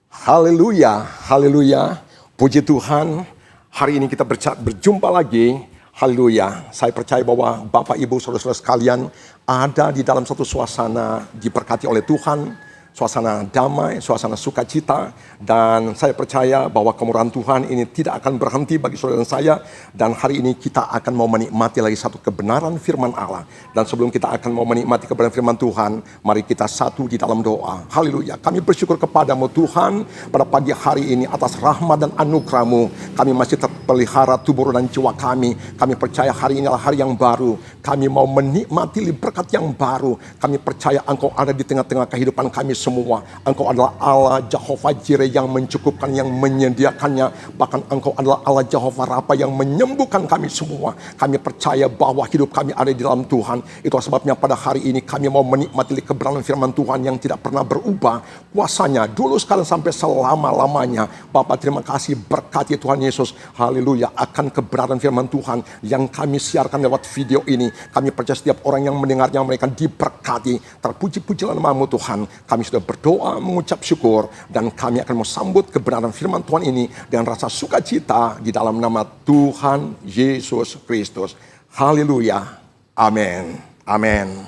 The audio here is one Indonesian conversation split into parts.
Haleluya, haleluya. Puji Tuhan, hari ini kita berjumpa lagi. Haleluya. Saya percaya bahwa Bapak, Ibu, Saudara-saudara sekalian ada di dalam satu suasana diberkati oleh Tuhan. Suasana damai, suasana sukacita. Dan saya percaya bahwa kemurahan Tuhan ini tidak akan berhenti bagi saudara dan saya. Dan hari ini kita akan mau menikmati lagi satu kebenaran firman Allah. Dan sebelum kita akan mau menikmati kebenaran firman Tuhan, mari kita satu di dalam doa. Haleluya. Kami bersyukur kepadamu Tuhan pada pagi hari ini atas rahmat dan anugerah-Mu. Kami masih terpelihara tubuh dan jiwa kami. Kami percaya hari ini adalah hari yang baru. Kami mau menikmati berkat yang baru. Kami percaya Engkau ada di tengah-tengah kehidupan kami semua. Engkau adalah Allah Jehovah Jireh yang mencukupkan, yang menyediakannya. Bahkan Engkau adalah Allah Jehovah Rafa yang menyembuhkan kami semua. Kami percaya bahwa hidup kami ada di dalam Tuhan. Itulah sebabnya pada hari ini kami mau menikmati kebenaran firman Tuhan yang tidak pernah berubah. Kuasanya dulu sekarang sampai selama-lamanya. Bapak, terima kasih, berkati Tuhan Yesus. Haleluya, akan kebenaran firman Tuhan yang kami siarkan lewat video ini. Kami percaya setiap orang yang mendengarnya mereka diberkati. Terpuji-pujilah nama-Mu Tuhan. Kami sudah berdoa, mengucap syukur, dan kami akan sambut kebenaran firman Tuhan ini dengan rasa sukacita di dalam nama Tuhan Yesus Kristus. Haleluya. Amin. Amin.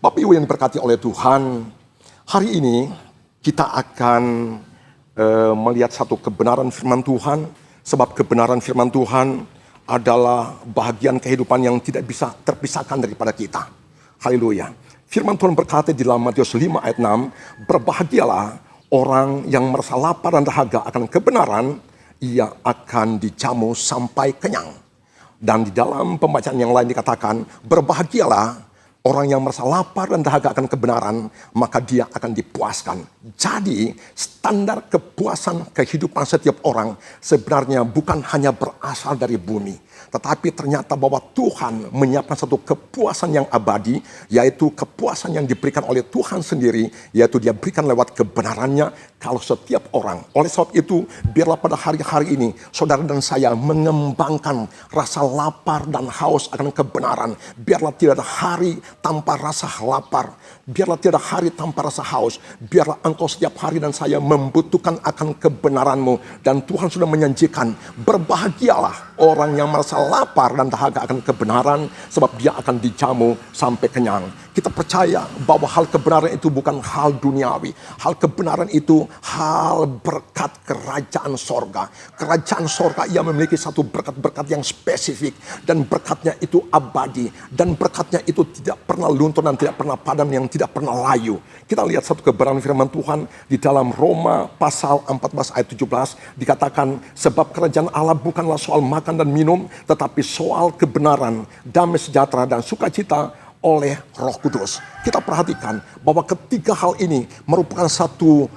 Bapak Ibu yang diberkati oleh Tuhan, hari ini kita akan melihat satu kebenaran firman Tuhan, sebab kebenaran firman Tuhan adalah bahagian kehidupan yang tidak bisa terpisahkan daripada kita. Haleluya. Firman Tuhan berkata di dalam Matius 5 ayat 6, berbahagialah orang yang merasa lapar dan dahaga akan kebenaran, ia akan dijamu sampai kenyang. Dan di dalam pembacaan yang lain dikatakan, berbahagialah orang yang merasa lapar dan dahaga akan kebenaran, maka dia akan dipuaskan. Jadi standar kepuasan kehidupan setiap orang sebenarnya bukan hanya berasal dari bumi. Tetapi ternyata bahwa Tuhan menyiapkan satu kepuasan yang abadi, yaitu kepuasan yang diberikan oleh Tuhan sendiri, yaitu Dia berikan lewat kebenarannya kalau setiap orang. Oleh sebab itu, biarlah pada hari-hari ini, saudara dan saya mengembangkan rasa lapar dan haus akan kebenaran. Biarlah tidak ada hari tanpa rasa lapar. Biarlah tidak ada hari tanpa rasa haus. Biarlah engkau setiap hari dan saya membutuhkan akan kebenaran-Mu. Dan Tuhan sudah menjanjikan, berbahagialah orang yang merasa lapar dan dahaga akan kebenaran, sebab dia akan dijamu sampai kenyang. Kita percaya bahwa hal kebenaran itu bukan hal duniawi. Hal kebenaran itu hal berkat kerajaan sorga. Kerajaan sorga ia memiliki satu berkat-berkat yang spesifik. Dan berkatnya itu abadi. Dan berkatnya itu tidak pernah luntur dan tidak pernah padam, yang tidak pernah layu. Kita lihat satu kebenaran firman Tuhan di dalam Roma pasal 14 ayat 17. Dikatakan, sebab kerajaan Allah bukanlah soal makan dan minum, tetapi soal kebenaran, damai sejahtera dan sukacita oleh Roh Kudus. Kita perhatikan bahwa ketiga hal ini merupakan satu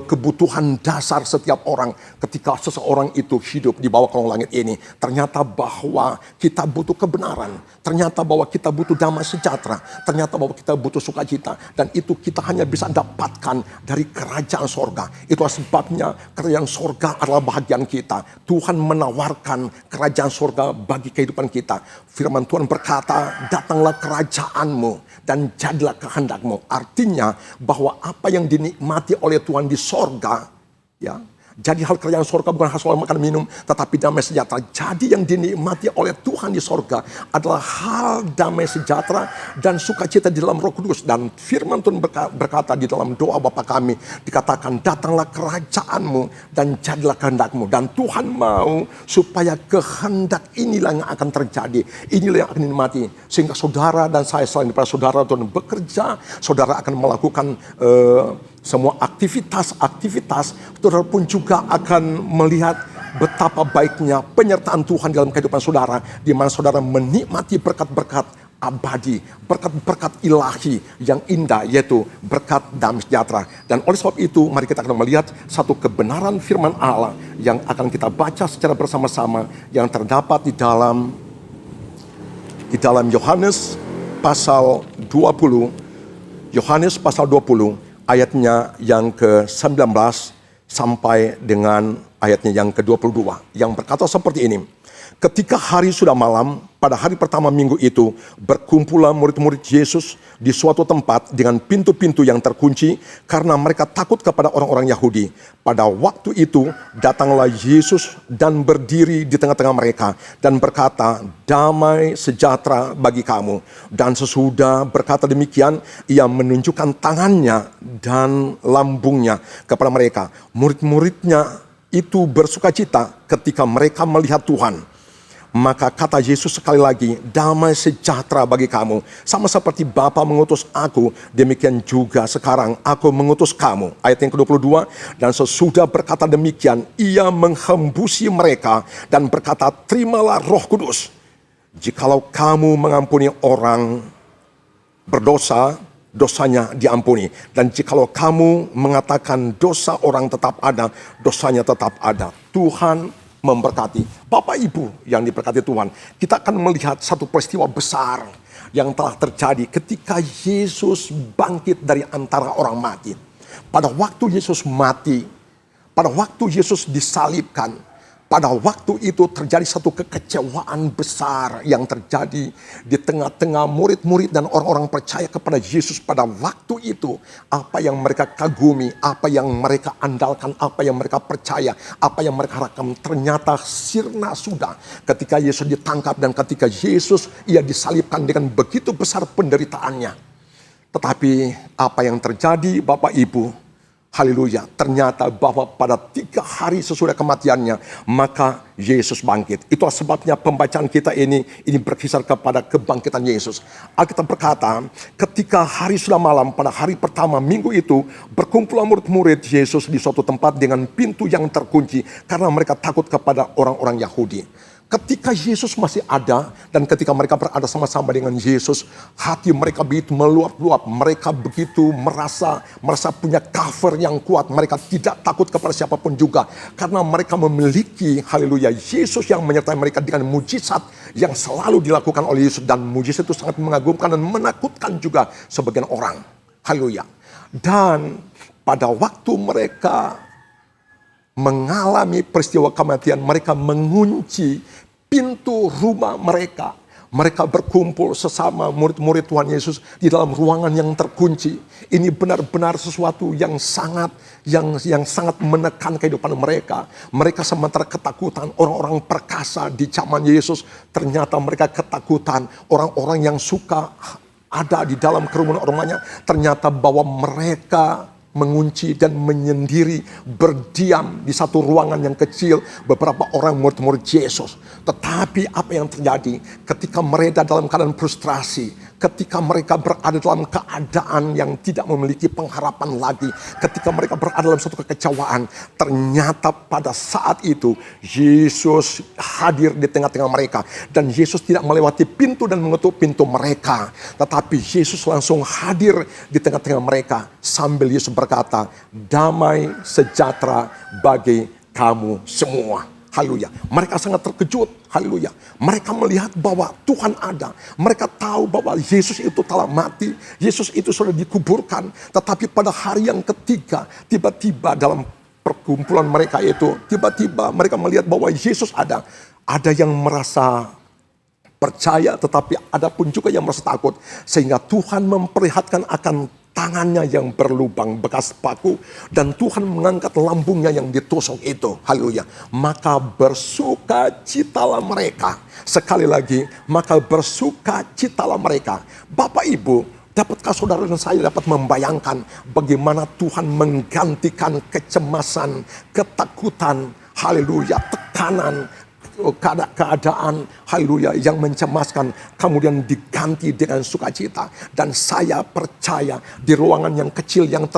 kebutuhan dasar setiap orang ketika seseorang itu hidup di bawah kolong langit ini. Ternyata bahwa kita butuh kebenaran, ternyata bahwa kita butuh damai sejahtera, ternyata bahwa kita butuh sukacita, dan itu kita hanya bisa dapatkan dari kerajaan sorga. Itulah sebabnya kerajaan sorga adalah bahagian kita. Tuhan menawarkan kerajaan sorga bagi kehidupan kita. Firman Tuhan berkata, datanglah kerajaan-Mu dan jadilah kehendak-Mu. Artinya bahwa apa yang dinikmati oleh Tuhan di sorga, ya. Jadi hal kerajaan sorga bukan soal makan minum, tetapi damai sejahtera. Jadi yang dinikmati oleh Tuhan di sorga adalah hal damai sejahtera dan sukacita di dalam Roh Kudus. Dan firman Tuhan berkata di dalam doa Bapa kami, dikatakan, datanglah kerajaan-Mu dan jadilah kehendak-Mu. Dan Tuhan mau supaya kehendak inilah yang akan terjadi, inilah yang akan dinikmati. Sehingga saudara dan saya, selain daripada saudara Tuhan bekerja, saudara akan melakukan semua aktivitas, saudara pun juga akan melihat betapa baiknya penyertaan Tuhan dalam kehidupan saudara, di mana saudara menikmati berkat-berkat abadi, berkat-berkat ilahi yang indah, yaitu berkat damai sejahtera. Dan oleh sebab itu, mari kita akan melihat satu kebenaran firman Allah yang akan kita baca secara bersama-sama, yang terdapat di dalam Yohanes pasal 20, Yohanes pasal 20, ayatnya yang ke-19 sampai dengan ayatnya yang ke-22, yang berkata seperti ini. Ketika hari sudah malam, pada hari pertama minggu itu, berkumpullah murid-murid Yesus di suatu tempat dengan pintu-pintu yang terkunci karena mereka takut kepada orang-orang Yahudi. Pada waktu itu, datanglah Yesus dan berdiri di tengah-tengah mereka dan berkata, "Damai sejahtera bagi kamu." Dan sesudah berkata demikian, ia menunjukkan tangannya dan lambungnya kepada mereka. Murid-muridnya itu bersukacita ketika mereka melihat Tuhan. Maka kata Yesus sekali lagi, "Damai sejahtera bagi kamu. Sama seperti Bapa mengutus aku, demikian juga sekarang aku mengutus kamu." Ayat yang ke-22, dan sesudah berkata demikian, ia menghembusi mereka dan berkata, "Terimalah Roh Kudus. Jikalau kamu mengampuni orang berdosa, dosanya diampuni. Dan jikalau kamu mengatakan dosa orang tetap ada, dosanya tetap ada." Tuhan memberkati. Bapak Ibu yang diberkati Tuhan, kita akan melihat satu peristiwa besar yang telah terjadi ketika Yesus bangkit dari antara orang mati. Pada waktu Yesus mati, pada waktu Yesus disalibkan, pada waktu itu terjadi satu kekecewaan besar yang terjadi di tengah-tengah murid-murid dan orang-orang percaya kepada Yesus pada waktu itu. Apa yang mereka kagumi, apa yang mereka andalkan, apa yang mereka percaya, apa yang mereka harapkan, ternyata sirna sudah ketika Yesus ditangkap dan ketika Yesus ia disalibkan dengan begitu besar penderitaannya. Tetapi apa yang terjadi Bapak Ibu, haleluya, ternyata bahwa pada 3 hari sesudah kematiannya, maka Yesus bangkit. Itulah sebabnya pembacaan kita ini berkisar kepada kebangkitan Yesus. Alkitab berkata, ketika hari sudah malam, pada hari pertama minggu itu, berkumpullah murid-murid Yesus di suatu tempat dengan pintu yang terkunci, karena mereka takut kepada orang-orang Yahudi. Ketika Yesus masih ada dan ketika mereka berada sama-sama dengan Yesus, hati mereka begitu meluap-luap. Mereka begitu merasa punya cover yang kuat. Mereka tidak takut kepada siapapun juga. Karena mereka memiliki, haleluya, Yesus yang menyertai mereka dengan mujizat yang selalu dilakukan oleh Yesus. Dan mujizat itu sangat mengagumkan dan menakutkan juga sebagian orang. Haleluya. Dan pada waktu mereka mengalami peristiwa kematian, mereka mengunci pintu rumah mereka. Mereka berkumpul sesama murid-murid Tuhan Yesus di dalam ruangan yang terkunci. Ini benar-benar sesuatu yang sangat menekan kehidupan mereka. Mereka sementara ketakutan, orang-orang perkasa di zaman Yesus, ternyata mereka ketakutan. Orang-orang yang suka ada di dalam kerumunan orangnya, ternyata bahwa mereka mengunci dan menyendiri, berdiam di satu ruangan yang kecil, beberapa orang murid-murid Yesus. Tetapi apa yang terjadi ketika mereka dalam keadaan frustrasi, ketika mereka berada dalam keadaan yang tidak memiliki pengharapan lagi, ketika mereka berada dalam suatu kekecewaan, ternyata pada saat itu Yesus hadir di tengah-tengah mereka. Dan Yesus tidak melewati pintu dan mengetuk pintu mereka, tetapi Yesus langsung hadir di tengah-tengah mereka sambil Yesus berkata, "Damai sejahtera bagi kamu semua." Haleluya. Mereka sangat terkejut. Haleluya. Mereka melihat bahwa Tuhan ada. Mereka tahu bahwa Yesus itu telah mati. Yesus itu sudah dikuburkan. Tetapi pada hari yang ketiga, tiba-tiba dalam perkumpulan mereka itu, tiba-tiba mereka melihat bahwa Yesus ada. Ada yang merasa percaya, tetapi ada pun juga yang merasa takut. Sehingga Tuhan memperlihatkan akan tangannya yang berlubang bekas paku, dan Tuhan mengangkat lambungnya yang ditusuk itu. Haleluya. Maka bersukacitalah mereka. Sekali lagi, maka bersukacitalah mereka. Bapak Ibu, dapatkah saudara dan saya dapat membayangkan bagaimana Tuhan menggantikan kecemasan, ketakutan, haleluya, tekanan, keadaan, haleluya, yang mencemaskan, kemudian diganti dengan sukacita. Dan saya percaya di ruangan yang kecil yang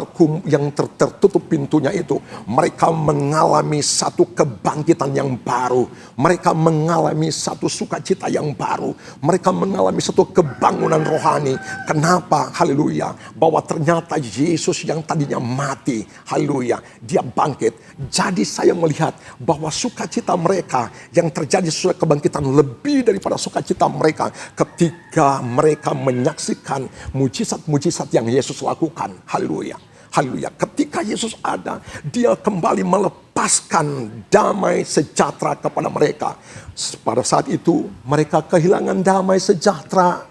tertutup pintunya itu, mereka mengalami satu kebangkitan yang baru. Mereka mengalami satu sukacita yang baru. Mereka mengalami satu kebangunan rohani. Kenapa? Haleluya. Bahwa ternyata Yesus yang tadinya mati, haleluya, dia bangkit. Jadi saya melihat bahwa sukacita mereka yang terjadi sesuai kebangkitan lebih daripada sukacita mereka ketika mereka menyaksikan mujizat-mujizat yang Yesus lakukan. Haleluya. Haleluya. Ketika Yesus ada, dia kembali melepaskan damai sejahtera kepada mereka. Pada saat itu mereka kehilangan damai sejahtera.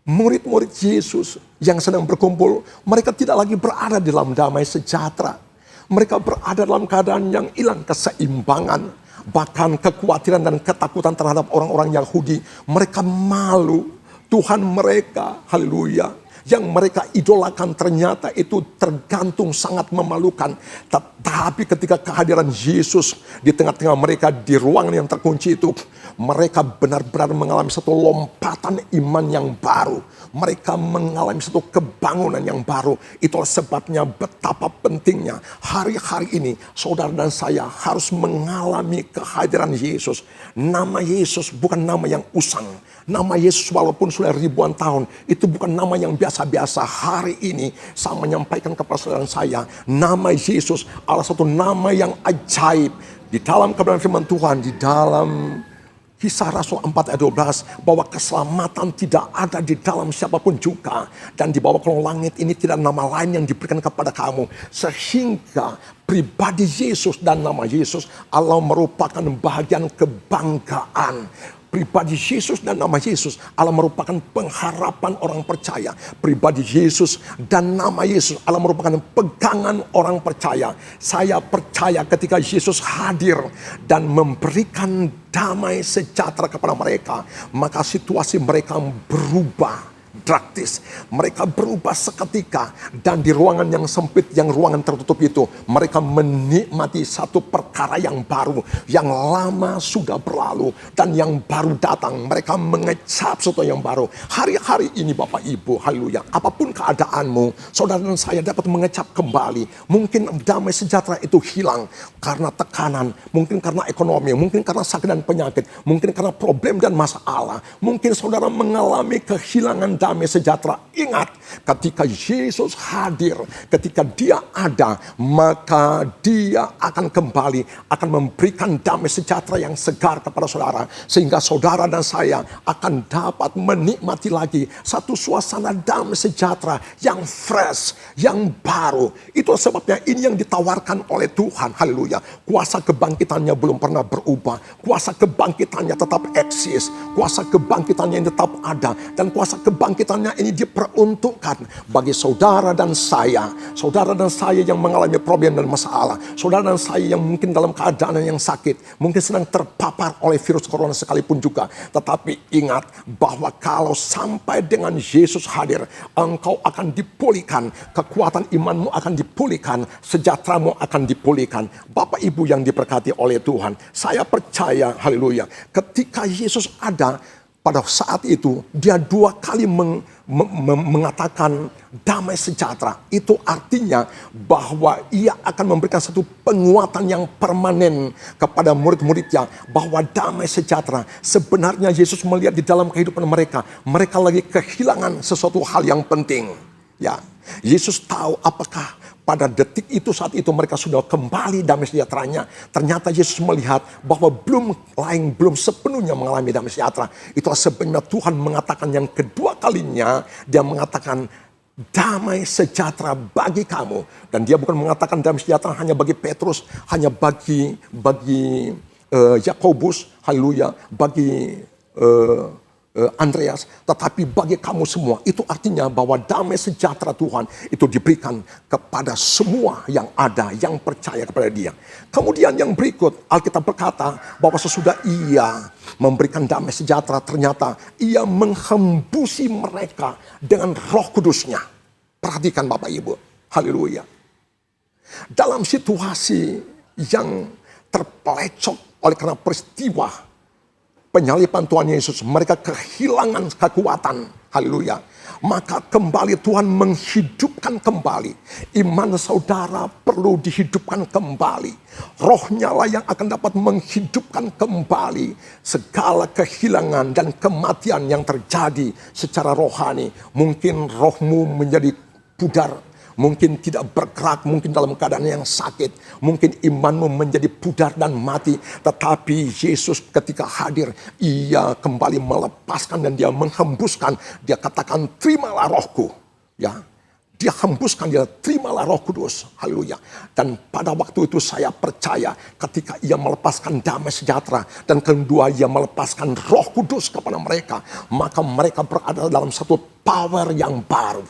Murid-murid Yesus yang sedang berkumpul, mereka tidak lagi berada dalam damai sejahtera. Mereka berada dalam keadaan yang hilang keseimbangan. Bahkan kekhawatiran dan ketakutan terhadap orang-orang Yahudi. Mereka malu. Tuhan mereka, haleluya, yang mereka idolakan ternyata itu tergantung sangat memalukan. Tetapi ketika kehadiran Yesus di tengah-tengah mereka di ruangan yang terkunci itu, mereka benar-benar mengalami satu lompatan iman yang baru. Mereka mengalami satu kebangunan yang baru. Itulah sebabnya betapa pentingnya hari-hari ini saudara dan saya harus mengalami kehadiran Yesus. Nama Yesus bukan nama yang usang. Nama Yesus walaupun sudah ribuan tahun, itu bukan nama yang biasa-biasa. Hari ini saya menyampaikan kepada saudara saya, nama Yesus adalah satu nama yang ajaib. Di dalam kebenaran firman Tuhan, di dalam Kisah Rasul 4 ayat 12, bahwa keselamatan tidak ada di dalam siapapun juga. Dan di bawah kolong langit ini tidak nama lain yang diberikan kepada kamu. Sehingga pribadi Yesus dan nama Yesus Allah merupakan bagian kebanggaan. Pribadi Yesus dan nama Yesus Allah merupakan pengharapan orang percaya. Pribadi Yesus dan nama Yesus Allah merupakan pegangan orang percaya. Saya percaya ketika Yesus hadir dan memberikan damai sejahtera kepada mereka, maka situasi mereka berubah drastis. Mereka berubah seketika, dan di ruangan yang sempit, yang ruangan tertutup itu, mereka menikmati satu perkara yang baru, yang lama sudah berlalu dan yang baru datang. Mereka mengecap sesuatu yang baru. Hari-hari ini Bapak Ibu, haleluya, apapun keadaanmu, saudara dan saya dapat mengecap kembali. Mungkin damai sejahtera itu hilang karena tekanan, mungkin karena ekonomi, mungkin karena sakit dan penyakit, mungkin karena problem dan masalah. Mungkin saudara mengalami kehilangan damai sejahtera. Ingat, ketika Yesus hadir, ketika dia ada, maka dia akan kembali, akan memberikan damai sejahtera yang segar kepada saudara. Sehingga saudara dan saya akan dapat menikmati lagi satu suasana damai sejahtera yang fresh, yang baru. Itulah sebabnya ini yang ditawarkan oleh Tuhan. Haleluya. Kuasa kebangkitannya belum pernah berubah. Kuasa kebangkitannya tetap eksis. Kuasa kebangkitannya yang tetap ada. Dan kuasa kebangkitannya ini diperuntukkan bagi saudara dan saya. Saudara dan saya yang mengalami problem dan masalah. Saudara dan saya yang mungkin dalam keadaan yang sakit. Mungkin sedang terpapar oleh virus corona sekalipun juga. Tetapi ingat bahwa kalau sampai dengan Yesus hadir, engkau akan dipulihkan. Kekuatan imanmu akan dipulihkan. Sejahteramu akan dipulihkan. Bapak Ibu yang diberkati oleh Tuhan, saya percaya, haleluya, ketika Yesus ada, pada saat itu dia dua kali mengatakan damai sejahtera. Itu artinya bahwa ia akan memberikan satu penguatan yang permanen kepada murid-muridnya. Bahwa damai sejahtera, sebenarnya Yesus melihat di dalam kehidupan mereka. Mereka lagi kehilangan sesuatu hal yang penting. Ya, Yesus tahu apakah pada detik itu, saat itu mereka sudah kembali damai sejahteranya. Ternyata Yesus melihat bahwa belum sepenuhnya mengalami damai sejahtera. Itulah sebabnya Tuhan mengatakan yang kedua kalinya, dia mengatakan damai sejahtera bagi kamu. Dan dia bukan mengatakan damai sejahtera hanya bagi Petrus, hanya bagi Yakobus, haleluya, bagi Andreas, tetapi bagi kamu semua. Itu artinya bahwa damai sejahtera Tuhan itu diberikan kepada semua yang ada, yang percaya kepada dia. Kemudian yang berikut, Alkitab berkata bahwa sesudah ia memberikan damai sejahtera, ternyata ia menghembusi mereka dengan Roh Kudusnya. Perhatikan Bapak Ibu, haleluya. Dalam situasi yang terpelecok oleh karena peristiwa penyaliban Tuhan Yesus, mereka kehilangan kekuatan. Haleluya. Maka kembali Tuhan menghidupkan kembali. Iman saudara perlu dihidupkan kembali. Rohnya lah yang akan dapat menghidupkan kembali segala kehilangan dan kematian yang terjadi secara rohani. Mungkin rohmu menjadi pudar. Mungkin tidak bergerak, mungkin dalam keadaan yang sakit. Mungkin imanmu menjadi pudar dan mati. Tetapi Yesus ketika hadir, ia kembali melepaskan dan dia menghembuskan. Dia katakan, terimalah rohku. Ya, hembuskan dia, terimalah Roh Kudus. Haleluya. Dan pada waktu itu saya percaya ketika ia melepaskan damai sejahtera dan kedua ia melepaskan Roh Kudus kepada mereka, maka mereka berada dalam satu power yang baru.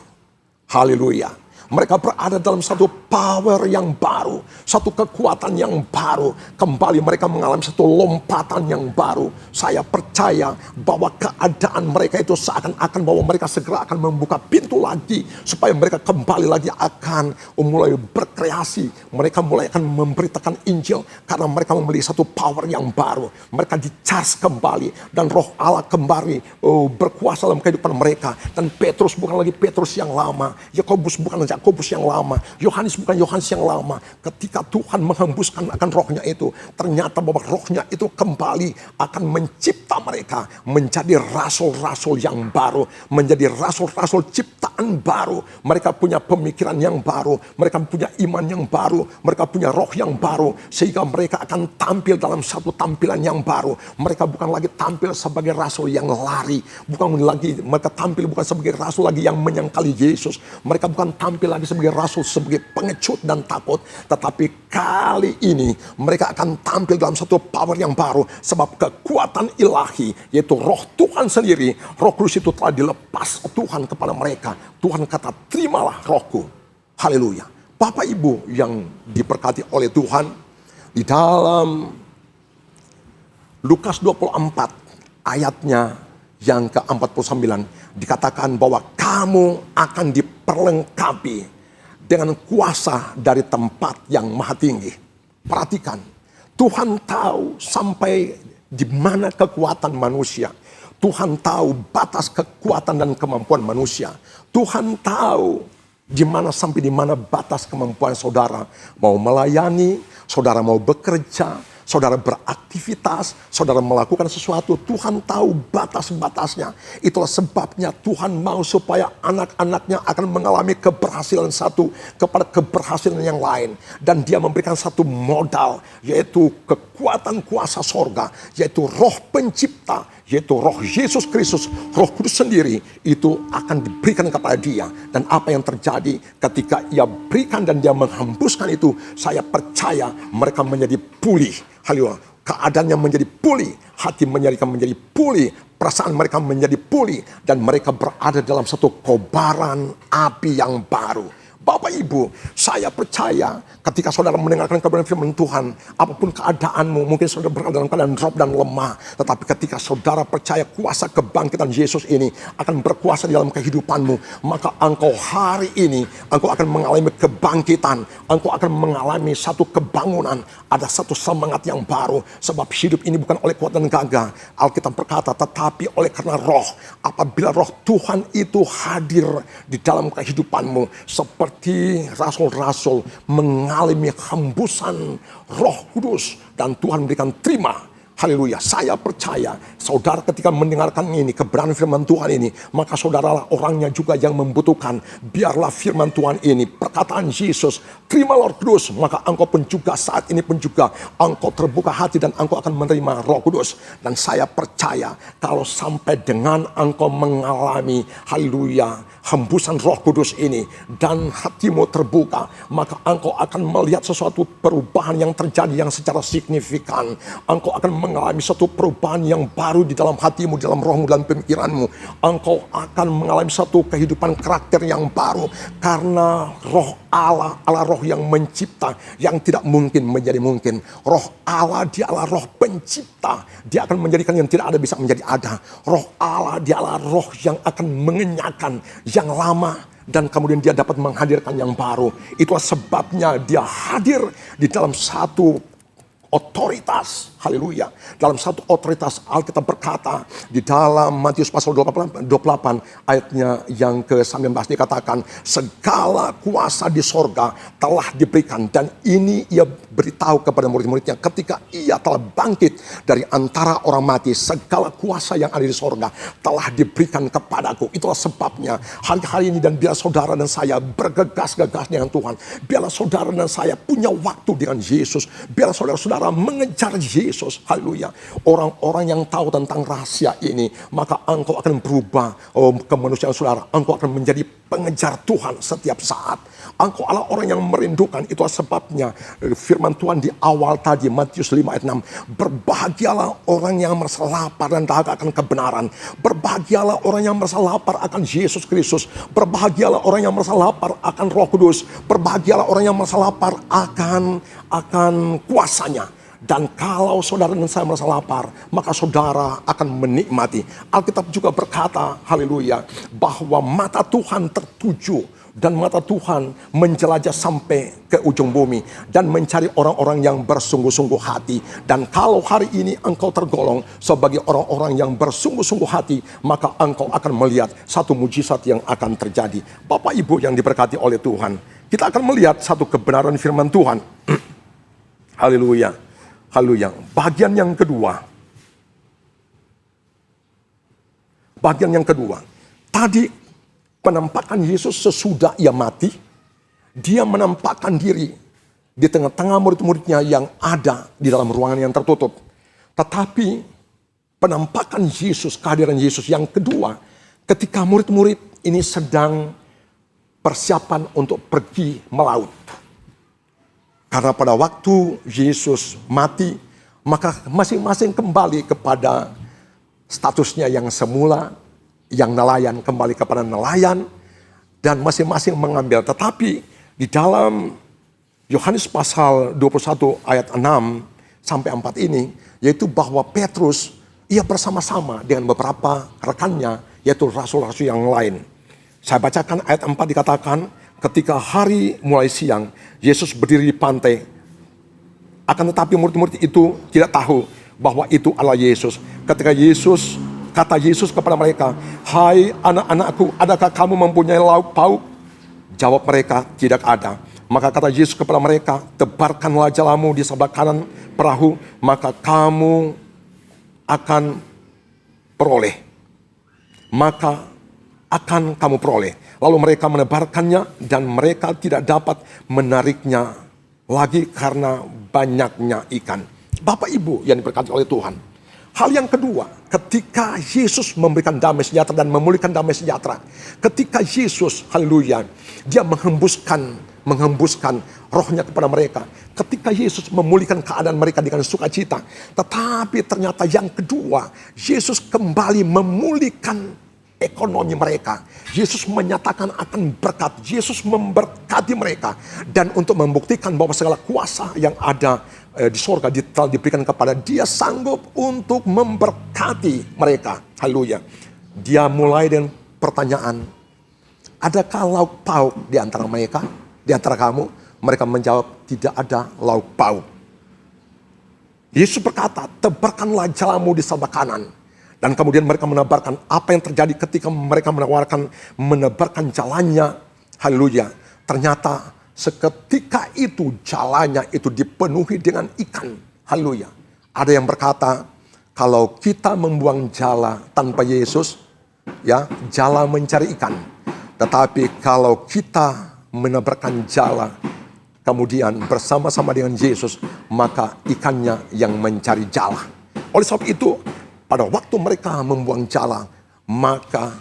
Haleluya. Mereka berada dalam satu power yang baru, satu kekuatan yang baru. Kembali mereka mengalami satu lompatan yang baru. Saya percaya bahwa keadaan mereka itu seakan-akan bahwa mereka segera akan membuka pintu lagi, supaya mereka kembali lagi akan mulai berkreasi. Mereka mulai akan memberitakan Injil karena mereka memiliki satu power yang baru. Mereka di-charge kembali dan Roh Allah kembali berkuasa dalam kehidupan mereka. Dan Petrus bukan lagi Petrus yang lama, Yakobus bukan lagi Yakobus yang lama, Yohanes bukan Yohanes yang lama. Ketika Tuhan menghembuskan akan rohnya itu, ternyata bahwa rohnya itu kembali akan mencipta mereka menjadi rasul-rasul yang baru, menjadi rasul-rasul ciptaan baru. Mereka punya pemikiran yang baru, mereka punya iman yang baru, mereka punya roh yang baru, sehingga mereka akan tampil dalam satu tampilan yang baru. Mereka bukan lagi tampil sebagai rasul yang lari, bukan lagi mereka tampil bukan sebagai rasul lagi yang menyangkali Yesus. Mereka bukan tampil lagi sebagai rasul, sebagai pengecut dan takut. Tetapi kali ini mereka akan tampil dalam satu power yang baru. Sebab kekuatan ilahi, yaitu Roh Tuhan sendiri, Roh Kudus itu telah dilepas Tuhan kepada mereka. Tuhan kata, terimalah rohku. Haleluya. Bapak Ibu yang diberkati oleh Tuhan, di dalam Lukas 24 ayatnya yang ke-49 dikatakan bahwa kamu akan diperlengkapi dengan kuasa dari tempat yang maha tinggi. Perhatikan, Tuhan tahu sampai di mana kekuatan manusia. Tuhan tahu batas kekuatan dan kemampuan manusia. Tuhan tahu di mana sampai di mana batas kemampuan saudara mau melayani, saudara mau bekerja, saudara beraktivitas, saudara melakukan sesuatu. Tuhan tahu batas-batasnya. Itulah sebabnya Tuhan mau supaya anak-anaknya akan mengalami keberhasilan satu kepada keberhasilan yang lain. Dan dia memberikan satu modal, yaitu kekuatan kuasa sorga, yaitu roh pencipta, yaitu roh Yesus Kristus, Roh Kudus sendiri, itu akan diberikan kepada dia. Dan apa yang terjadi ketika ia berikan dan dia menghembuskan itu, saya percaya mereka menjadi pulih. Haleluya. Keadaannya menjadi pulih, hati mereka menjadi pulih, perasaan mereka menjadi pulih, dan mereka berada dalam satu kobaran api yang baru. Bapak Ibu, saya percaya ketika saudara mendengarkan kebenaran firman Tuhan, apapun keadaanmu, mungkin saudara berada dalam keadaan drop dan lemah, tetapi ketika saudara percaya kuasa kebangkitan Yesus ini akan berkuasa di dalam kehidupanmu, maka engkau hari ini, engkau akan mengalami kebangkitan, engkau akan mengalami satu kebangunan, ada satu semangat yang baru, sebab hidup ini bukan oleh kuat dan gagah, Alkitab berkata, tetapi oleh karena roh. Apabila roh Tuhan itu hadir di dalam kehidupanmu, seperti rasul-rasul mengalami hembusan Roh Kudus dan Tuhan berikan terima. Haleluya. Saya percaya saudara ketika mendengarkan ini, kebenaran firman Tuhan ini, maka saudaralah orangnya juga yang membutuhkan. Biarlah firman Tuhan ini, perkataan Yesus, terima Roh Kudus, maka engkau pun juga saat ini pun juga engkau terbuka hati dan engkau akan menerima Roh Kudus. Dan saya percaya kalau sampai dengan engkau mengalami, haleluya, hembusan Roh Kudus ini dan hatimu terbuka, maka engkau akan melihat sesuatu perubahan yang terjadi yang secara signifikan. Engkau akan mengalami satu perubahan yang baru di dalam hatimu, di dalam rohmu dan pemikiranmu. Engkau akan mengalami satu kehidupan karakter yang baru karena roh Allah, Allah roh yang mencipta, yang tidak mungkin menjadi mungkin. Roh Allah, dia adalah roh pencipta, dia akan menjadikan yang tidak ada bisa menjadi ada. Roh Allah, dia adalah roh yang akan mengenyahkan yang lama dan kemudian dia dapat menghadirkan yang baru. Itulah sebabnya dia hadir di dalam satu otoritas. Haleluya. Dalam satu otoritas, Alkitab berkata di dalam Matius pasal 28 ayatnya yang ke-19 dikatakan, segala kuasa di sorga telah diberikan, dan ini ia beritahu kepada murid-muridnya ketika ia telah bangkit dari antara orang mati, segala kuasa yang ada di sorga telah diberikan kepadaku. Itulah sebabnya hari-hari ini, dan biar saudara dan saya bergegas-gegas dengan Tuhan, biarlah saudara dan saya punya waktu dengan Yesus, biarlah saudara-saudara mengejar Yesus Yesus. Haleluya. Orang-orang yang tahu tentang rahasia ini, maka engkau akan berubah kemanusiaan saudara. Engkau akan menjadi pengejar Tuhan setiap saat. Engkau adalah orang yang merindukan. Itulah sebabnya firman Tuhan di awal tadi, Matius 5 ayat 6. Berbahagialah orang yang merasa lapar dan dahaga akan kebenaran. Berbahagialah orang yang merasa lapar akan Yesus Kristus. Berbahagialah orang yang merasa lapar akan Roh Kudus. Berbahagialah orang yang merasa lapar akan kuasanya. Dan kalau saudara dan saya merasa lapar, maka saudara akan menikmati. Alkitab juga berkata, haleluya, bahwa mata Tuhan tertuju dan mata Tuhan menjelajah sampai ke ujung bumi dan mencari orang-orang yang bersungguh-sungguh hati. Dan kalau hari ini engkau tergolong sebagai orang-orang yang bersungguh-sungguh hati, maka engkau akan melihat satu mujizat yang akan terjadi. Bapak Ibu yang diberkati oleh Tuhan, kita akan melihat satu kebenaran firman Tuhan. Haleluya. Haleluya. Bagian yang kedua. Bagian yang kedua. Tadi penampakan Yesus sesudah ia mati. Dia menampakkan diri di tengah-tengah murid-muridnya yang ada di dalam ruangan yang tertutup. Tetapi penampakan Yesus, kehadiran Yesus yang kedua, ketika murid-murid ini sedang persiapan untuk pergi melaut. Karena pada waktu Yesus mati, maka masing-masing kembali kepada statusnya yang semula, yang nelayan kembali kepada nelayan, dan masing-masing mengambil. Tetapi di dalam Yohanes pasal 21 ayat 6 sampai 4 ini, yaitu bahwa Petrus, ia bersama-sama dengan beberapa rekannya, yaitu rasul-rasul yang lain. Saya bacakan ayat 4 dikatakan, ketika hari mulai siang, Yesus berdiri di pantai. Akan tetapi murid-murid itu tidak tahu bahwa itu adalah Yesus. Ketika kata Yesus kepada mereka, "Hai anak-anakku, adakah kamu mempunyai lauk pauk?" Jawab mereka, "Tidak ada." Maka kata Yesus kepada mereka, "Tebarkanlah jalamu di sebelah kanan perahu, maka kamu akan peroleh." Maka akan kamu peroleh. Lalu mereka menebarkannya dan mereka tidak dapat menariknya lagi karena banyaknya ikan. Bapak Ibu yang diberkati oleh Tuhan. Hal yang kedua, ketika Yesus memberikan damai sejahtera dan memulihkan damai sejahtera. Ketika Yesus, haleluya, dia menghembuskan rohnya kepada mereka. Ketika Yesus memulihkan keadaan mereka dengan sukacita. Tetapi ternyata yang kedua, Yesus kembali memulihkan ekonomi mereka. Yesus menyatakan akan berkat. Yesus memberkati mereka. Dan untuk membuktikan bahwa segala kuasa yang ada di sorga telah diberikan kepada dia, sanggup untuk memberkati mereka. Haleluya. Dia mulai dengan pertanyaan, adakah lauk pauk di antara mereka? Di antara kamu? Mereka menjawab, tidak ada lauk pauk. Yesus berkata, tebarkanlah jalamu di sebelah kanan. Dan kemudian mereka menebarkan. Apa yang terjadi ketika mereka menebarkan jalannya. Haleluya. Ternyata seketika itu jalannya itu dipenuhi dengan ikan. Haleluya. Ada yang berkata, kalau kita membuang jala tanpa Yesus, ya, jala mencari ikan. Tetapi kalau kita menebarkan jala, kemudian bersama-sama dengan Yesus, maka ikannya yang mencari jala. Oleh sebab itu, pada waktu mereka membuang jala, maka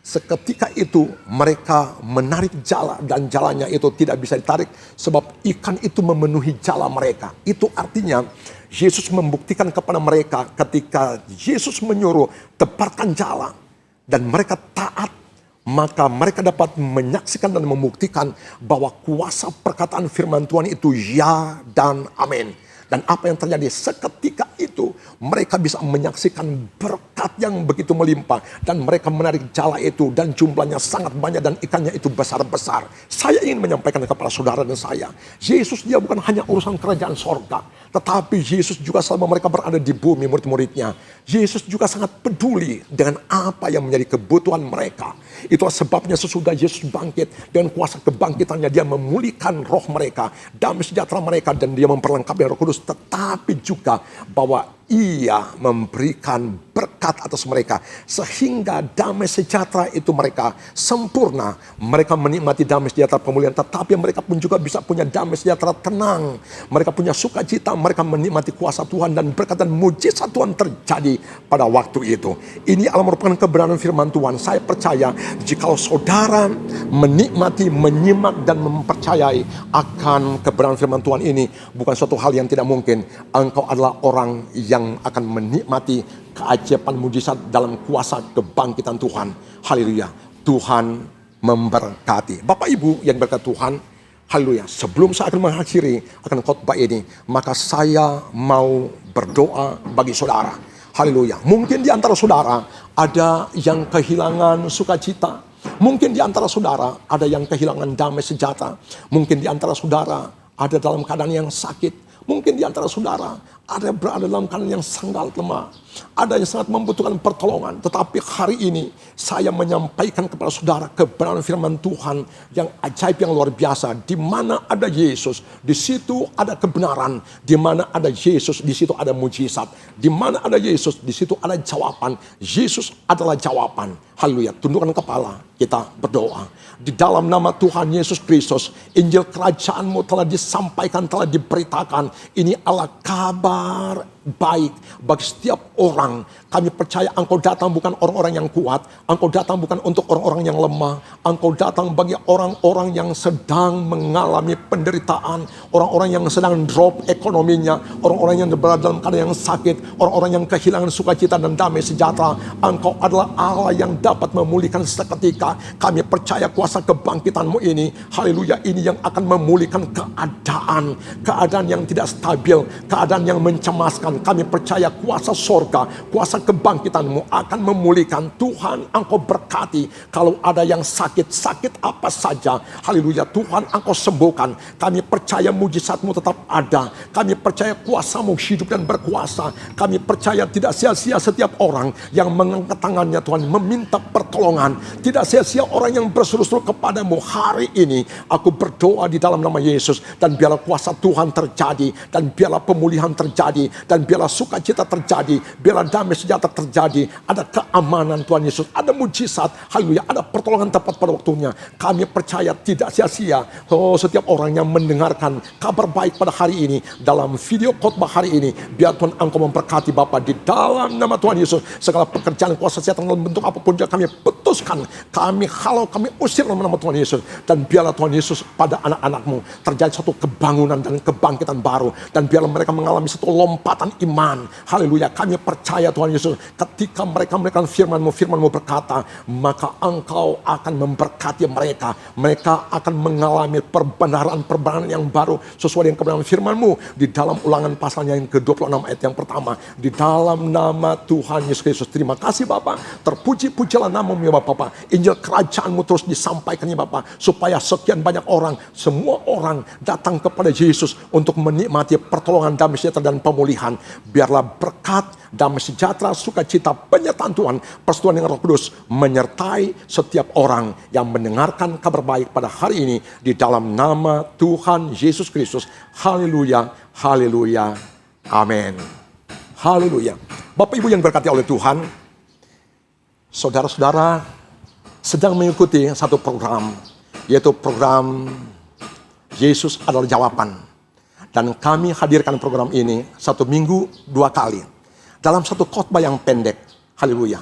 seketika itu mereka menarik jala dan jalannya itu tidak bisa ditarik sebab ikan itu memenuhi jala mereka. Itu artinya Yesus membuktikan kepada mereka ketika Yesus menyuruh tebarkan jala dan mereka taat, maka mereka dapat menyaksikan dan membuktikan bahwa kuasa perkataan firman Tuhan itu ya dan amin. Dan apa yang terjadi seketika itu, mereka bisa menyaksikan berkat yang begitu melimpah. Dan mereka menarik jala itu dan jumlahnya sangat banyak dan ikannya itu besar-besar. Saya ingin menyampaikan kepada saudara dan saya, Yesus dia bukan hanya urusan kerajaan sorga. Tetapi Yesus juga selama mereka berada di bumi murid-muridnya. Yesus juga sangat peduli dengan apa yang menjadi kebutuhan mereka. Itulah sebabnya sesudah Yesus bangkit, dengan kuasa kebangkitannya dia memulihkan roh mereka, damai sejahtera mereka, dan dia memperlengkapi Roh Kudus. Tetapi juga bahwa Ia memberikan berkat atas mereka sehingga damai sejahtera itu mereka sempurna. Mereka menikmati damai sejahtera pemulihan, tetapi mereka pun juga bisa punya damai sejahtera tenang. Mereka punya sukacita, mereka menikmati kuasa Tuhan dan berkat dan mujizat Tuhan terjadi pada waktu itu. Ini adalah merupakan kebenaran firman Tuhan. Saya percaya jikalau saudara menikmati, menyimak dan mempercayai akan kebenaran firman Tuhan ini, bukan suatu hal yang tidak mungkin. Engkau adalah orang yang akan menikmati keajaiban mujizat dalam kuasa kebangkitan Tuhan. Haleluya. Tuhan memberkati. Bapak Ibu yang berkat Tuhan, haleluya. Sebelum saya akan mengakhiri akan khotbah ini, maka saya mau berdoa bagi saudara. Haleluya. Mungkin di antara saudara ada yang kehilangan sukacita. Mungkin di antara saudara ada yang kehilangan damai sejahtera. Mungkin di antara saudara ada dalam keadaan yang sakit. Mungkin di antara saudara ada berada dalam keadaan yang sangat lemah. Ada yang sangat membutuhkan pertolongan. Tetapi hari ini saya menyampaikan kepada saudara kebenaran firman Tuhan yang ajaib, yang luar biasa. Di mana ada Yesus, di situ ada kebenaran. Di mana ada Yesus, di situ ada mujizat. Di mana ada Yesus, di situ ada jawaban. Yesus adalah jawaban. Haleluya. Tundukkan kepala, kita berdoa. Di dalam nama Tuhan Yesus Kristus, Injil kerajaan-Mu telah disampaikan, telah diberitakan. Ini adalah kabar baik bagi setiap orang. Kami percaya Engkau datang bukan orang-orang yang kuat. Engkau datang bukan untuk orang-orang yang lemah. Engkau datang bagi orang-orang yang sedang mengalami penderitaan. Orang-orang yang sedang drop ekonominya. Orang-orang yang berada dalam keadaan yang sakit. Orang-orang yang kehilangan sukacita dan damai sejahtera. Engkau adalah Allah yang dapat memulihkan seketika. Kami percaya kuasa kebangkitan-Mu ini, haleluya, ini yang akan memulihkan keadaan yang tidak stabil, keadaan yang mencemaskan. Kami percaya kuasa sorga, kuasa kebangkitan-Mu akan memulihkan. Tuhan, Engkau berkati. Kalau ada yang sakit apa saja, haleluya, Tuhan Engkau sembuhkan. Kami percaya mujizat-Mu tetap ada. Kami percaya kuasa-Mu hidup dan berkuasa. Kami percaya tidak sia-sia setiap orang yang mengangkat tangannya, Tuhan, meminta pertolongan. Tidak sia-sia orang yang berseru-seru kepadamu hari ini. Aku berdoa di dalam nama Yesus, dan biarlah kuasa Tuhan terjadi, dan biarlah pemulihan terjadi, dan biarlah sukacita terjadi, biarlah damai sejahtera terjadi, ada keamanan Tuhan Yesus, ada mujizat, haleluya, ada pertolongan tepat pada waktunya. Kami percaya tidak sia-sia setiap orang yang mendengarkan kabar baik pada hari ini, dalam video khotbah hari ini. Biar Tuhan Engkau memberkati Bapa di dalam nama Tuhan Yesus. Segala pekerjaan kuasa setan dalam bentuk apapun juga kami putuskan, kami halau, kami usir dalam nama Tuhan Yesus. Dan biarlah Tuhan Yesus pada anak-anak-Mu terjadi satu kebangunan dan kebangkitan baru. Dan biarlah mereka mengalami satu lompatan iman. Haleluya, kami percaya Tuhan Yesus, ketika mereka melakukan firman-Mu berkata, maka Engkau akan memberkati mereka. Mereka akan mengalami perbenaran yang baru sesuai dengan kebenaran firman-Mu. Di dalam Ulangan pasalnya yang ke-26 ayat yang pertama. Di dalam nama Tuhan Yesus Kristus. Terima kasih Bapa. Terpuji-pujilah nama-Mu ya Bapa. Injil kerajaan-Mu terus disampaikan ya Bapa. Supaya sekian banyak orang, semua orang datang kepada Yesus untuk menikmati pertolongan, damai sejahtera dan pemulihan. Biarlah berkat, damai sejahtera, sukacita, penyertaan Tuhan, persetujuan dengan Roh Kudus menyertai setiap orang yang mendengarkan kabar baik pada hari ini. Di dalam nama Tuhan Yesus Kristus. Haleluya, haleluya, amin. Haleluya. Bapak Ibu yang berkati oleh Tuhan, saudara-saudara sedang mengikuti satu program, yaitu program Yesus adalah Jawaban. Dan kami hadirkan program ini 1 minggu 2 kali dalam satu khotbah yang pendek. Haleluya.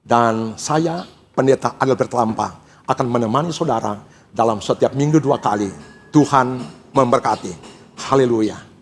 Dan saya, Pendeta Adalbert Lampa, akan menemani saudara dalam setiap minggu 2 kali. Tuhan memberkati. Haleluya.